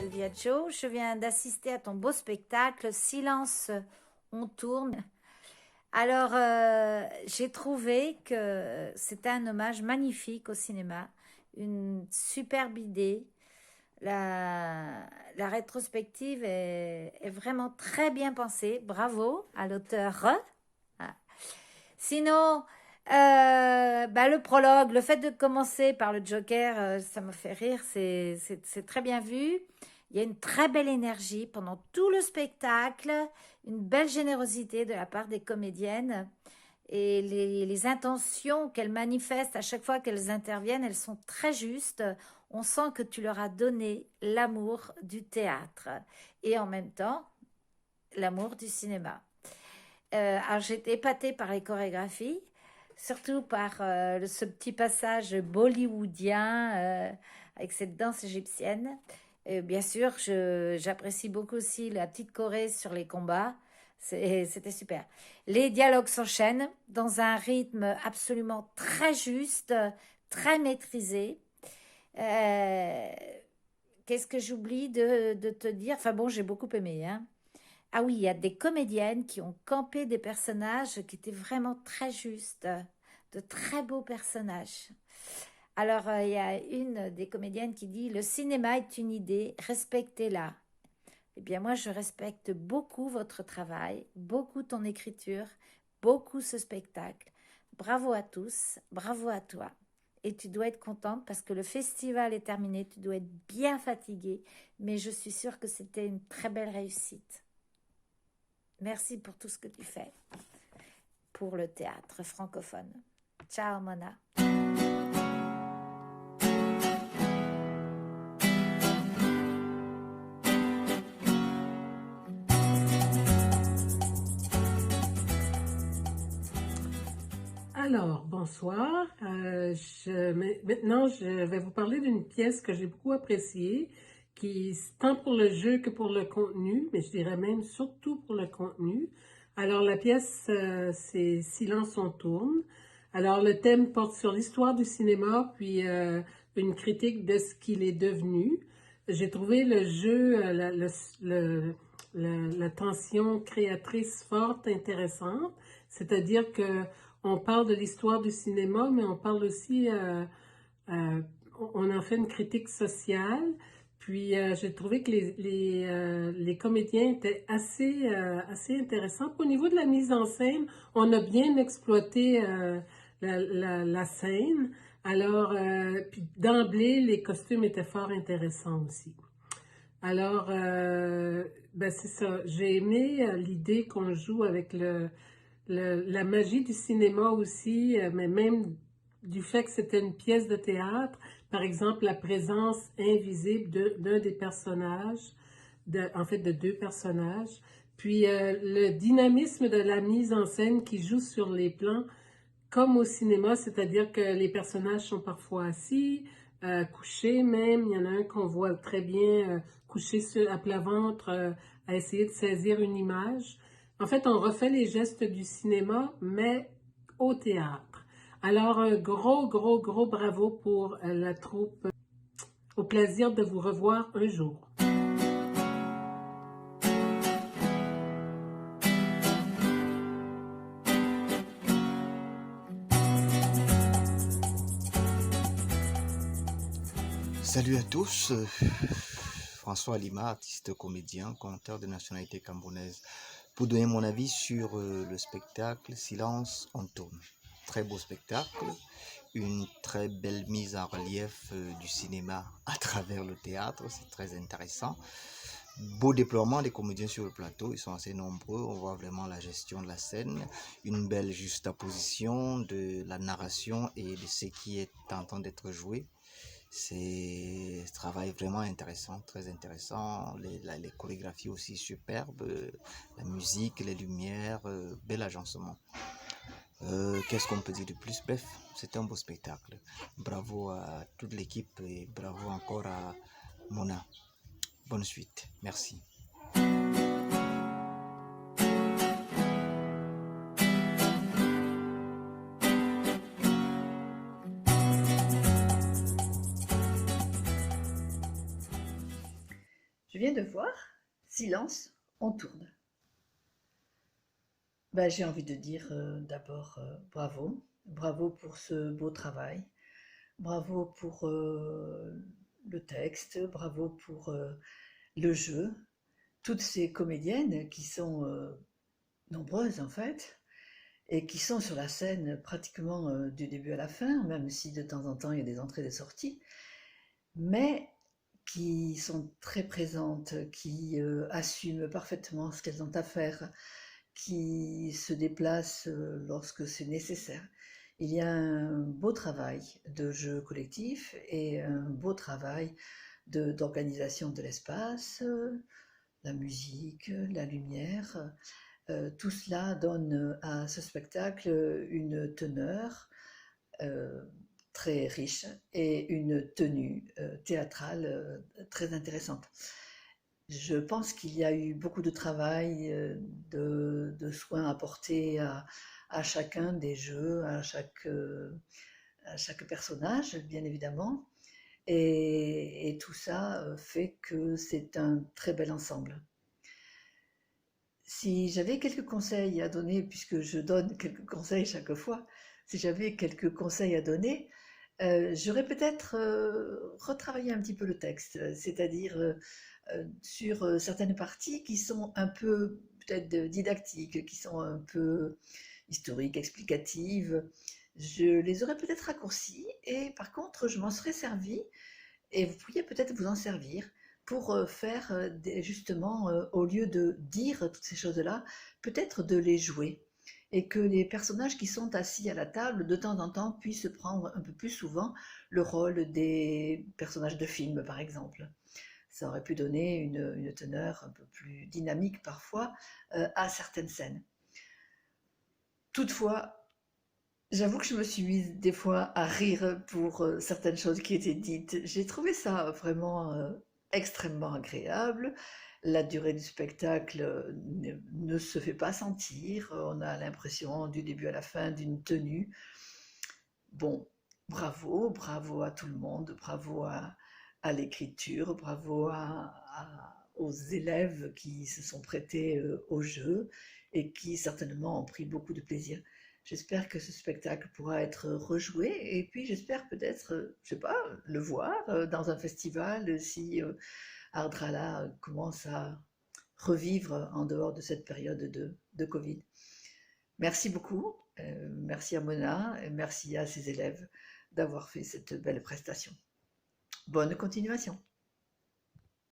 m'appelle Viaggio. Je viens d'assister à ton beau spectacle Silence, on tourne. Alors, j'ai trouvé que c'était un hommage magnifique au cinéma, une superbe idée. La rétrospective est vraiment très bien pensée. Bravo à l'auteur. Ah. Sinon, le prologue, le fait de commencer par le Joker, ça me fait rire, c'est très bien vu. Il y a une très belle énergie pendant tout le spectacle, une belle générosité de la part des comédiennes. Et les intentions qu'elles manifestent à chaque fois qu'elles interviennent, elles sont très justes. On sent que tu leur as donné l'amour du théâtre et en même temps l'amour du cinéma. Alors j'étais épatée par les chorégraphies, surtout par ce petit passage bollywoodien avec cette danse égyptienne. Et bien sûr, j'apprécie beaucoup aussi la petite choré sur les combats. C'était super. Les dialogues s'enchaînent dans un rythme absolument très juste, très maîtrisé. Euh, Qu'est-ce que j'oublie de te dire? Enfin bon, j'ai beaucoup aimé, hein. Ah oui, il y a des comédiennes qui ont campé des personnages qui étaient vraiment très justes, de très beaux personnages. Alors, il y a une des comédiennes qui dit: le cinéma est une idée, respectez-la. Eh bien, moi, je respecte beaucoup votre travail, beaucoup ton écriture, beaucoup ce spectacle. Bravo à tous, bravo à toi. Et tu dois être contente parce que le festival est terminé, tu dois être bien fatiguée, mais je suis sûre que c'était une très belle réussite. Merci pour tout ce que tu fais pour le théâtre francophone. Ciao, Mona. Alors, bonsoir. Maintenant, je vais vous parler d'une pièce que j'ai beaucoup appréciée, tant pour le jeu que pour le contenu, mais je dirais même surtout pour le contenu. Alors, la pièce, c'est Silence on tourne. Alors, le thème porte sur l'histoire du cinéma, puis une critique de ce qu'il est devenu. J'ai trouvé le jeu, la tension créatrice forte, intéressante, c'est-à-dire que on parle de l'histoire du cinéma, mais on parle aussi, euh, on en fait une critique sociale. Puis j'ai trouvé que les comédiens étaient assez intéressants. Au niveau de la mise en scène, on a bien exploité la scène. Alors, puis d'emblée, les costumes étaient fort intéressants aussi. Alors, ben c'est ça. J'ai aimé l'idée qu'on joue avec la magie du cinéma aussi, mais même du fait que c'était une pièce de théâtre. Par exemple, la présence invisible d'un des personnages, en fait de deux personnages. Puis le dynamisme de la mise en scène qui joue sur les plans comme au cinéma, c'est-à-dire que les personnages sont parfois assis, couchés même. Il y en a un qu'on voit très bien couché à plat ventre, à essayer de saisir une image. En fait, on refait les gestes du cinéma, mais au théâtre. Alors, un gros bravo pour la troupe. Au plaisir de vous revoir un jour. Salut à tous, François Lima, artiste comédien, conteur de nationalité camerounaise, pour donner mon avis sur le spectacle Silence on tourne. Très beau spectacle, une très belle mise en relief du cinéma à travers le théâtre, c'est très intéressant. Beau déploiement des comédiens sur le plateau, ils sont assez nombreux, on voit vraiment la gestion de la scène, une belle juxtaposition de la narration et de ce qui est en train d'être joué. C'est un travail vraiment intéressant, très intéressant. Les chorégraphies aussi superbes, la musique, les lumières, bel agencement. Qu'est-ce qu'on peut dire de plus? Bref, c'est un beau spectacle. Bravo à toute l'équipe et bravo encore à Mona. Bonne suite, merci. Je viens de voir Silence, on tourne. Ben, j'ai envie de dire d'abord bravo. Bravo pour ce beau travail. Bravo pour le texte. Bravo pour le jeu. Toutes ces comédiennes qui sont nombreuses en fait, et qui sont sur la scène pratiquement du début à la fin, même si de temps en temps il y a des entrées et des sorties, mais qui sont très présentes, qui assument parfaitement ce qu'elles ont à faire, qui se déplacent lorsque c'est nécessaire. Il y a un beau travail de jeu collectif et un beau travail d'organisation de l'espace, la musique, la lumière. Tout cela donne à ce spectacle une teneur très riche et une tenue théâtrale très intéressante. Je pense qu'il y a eu beaucoup de travail, de soins apportés à chacun des jeux, à chaque personnage, bien évidemment. Et tout ça fait que c'est un très bel ensemble. Si j'avais quelques conseils à donner, puisque je donne quelques conseils chaque fois, si j'avais quelques conseils à donner, j'aurais peut-être retravaillé un petit peu le texte, c'est-à-dire sur certaines parties qui sont un peu peut-être didactiques, qui sont un peu historiques, explicatives. Je les aurais peut-être raccourcies et par contre, je m'en serais servi et vous pourriez peut-être vous en servir pour faire justement, au lieu de dire toutes ces choses-là, peut-être de les jouer. Et que les personnages qui sont assis à la table, de temps en temps, puissent prendre un peu plus souvent le rôle des personnages de film, par exemple. Ça aurait pu donner une teneur un peu plus dynamique parfois à certaines scènes. Toutefois, j'avoue que je me suis mise des fois à rire pour certaines choses qui étaient dites. J'ai trouvé ça vraiment extrêmement agréable. La durée du spectacle ne se fait pas sentir. On a l'impression du début à la fin d'une tenue. Bon, bravo, bravo à tout le monde, bravo à l'écriture, bravo aux élèves qui se sont prêtés au jeu et qui certainement ont pris beaucoup de plaisir. J'espère que ce spectacle pourra être rejoué et puis j'espère peut-être, je sais pas, le voir dans un festival si Ardrala commence à revivre en dehors de cette période de Covid. Merci beaucoup, merci à Mona, et merci à ses élèves d'avoir fait cette belle prestation. Bonne continuation.